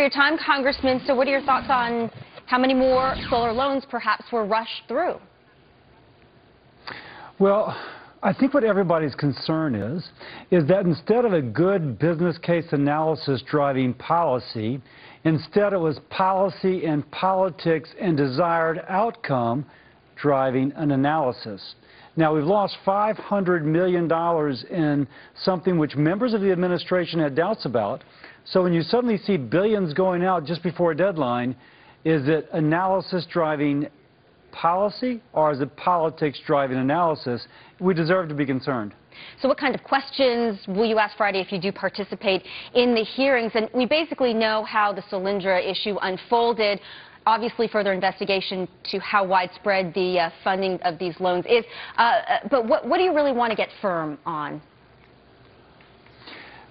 For your time, Congressman. So what are your thoughts on how many more solar loans perhaps were rushed through? Well, I think what everybody's concern is that instead of a good business case analysis driving policy, instead it was policy and politics and desired outcome driving an analysis. Now, we've lost $500 million in something which members of the administration had doubts about. So when you suddenly see billions going out just before a deadline, is it analysis driving policy or is it politics driving analysis? We deserve to be concerned. So what kind of questions will you ask Friday if you do participate in the hearings? And we basically know how the Solyndra issue unfolded. Obviously, further investigation to how widespread the funding of these loans is. But what do you really want to get firm on?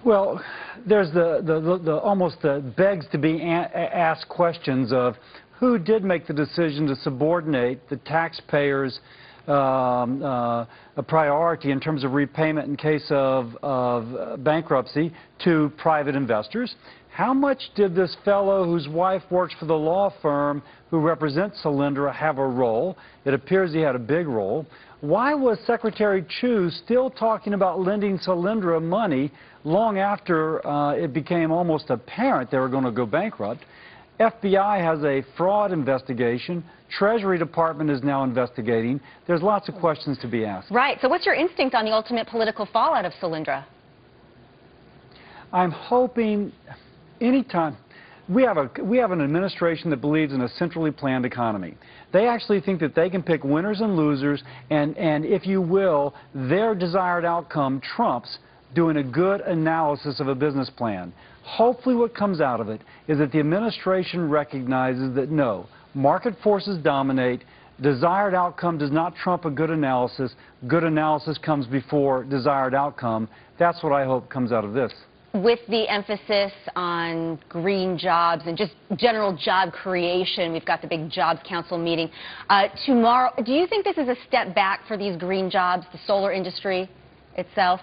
Well, there's almost begs to be asked questions of who did make the decision to subordinate the taxpayers' a priority in terms of repayment in case of bankruptcy to private investors. How much did this fellow whose wife works for the law firm who represents Solyndra have a role? It appears he had a big role. Why was Secretary Chu still talking about lending Solyndra money long after it became almost apparent they were going to go bankrupt? FBI has a fraud investigation. Treasury Department is now investigating. There's lots of questions to be asked. Right. So what's your instinct on the ultimate political fallout of Solyndra? I'm hoping anytime we have an administration that believes in a centrally planned economy. They actually think that they can pick winners and losers, and if you will, their desired outcome trumps doing a good analysis of a business plan. Hopefully what comes out of it is that the administration recognizes that no, market forces dominate, desired outcome does not trump a good analysis comes before desired outcome. That's what I hope comes out of this. With the emphasis on green jobs and just general job creation, we've got the big Jobs Council meeting tomorrow. Do you think this is a step back for these green jobs, the solar industry itself?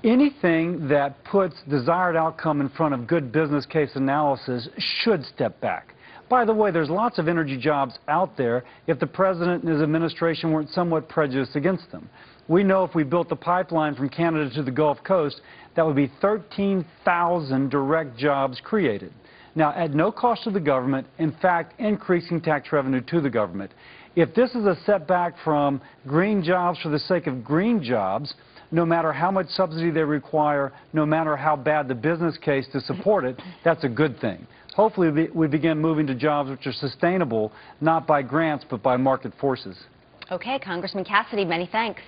Anything that puts desired outcome in front of good business case analysis should step back. By the way, there's lots of energy jobs out there if the president and his administration weren't somewhat prejudiced against them. We know if we built the pipeline from Canada to the Gulf Coast, that would be 13,000 direct jobs created. Now, at no cost to the government, in fact, increasing tax revenue to the government. If this is a setback from green jobs for the sake of green jobs, no matter how much subsidy they require, no matter how bad the business case to support it, that's a good thing. Hopefully we begin moving to jobs which are sustainable, not by grants, but by market forces. Okay, Congressman Cassidy, many thanks.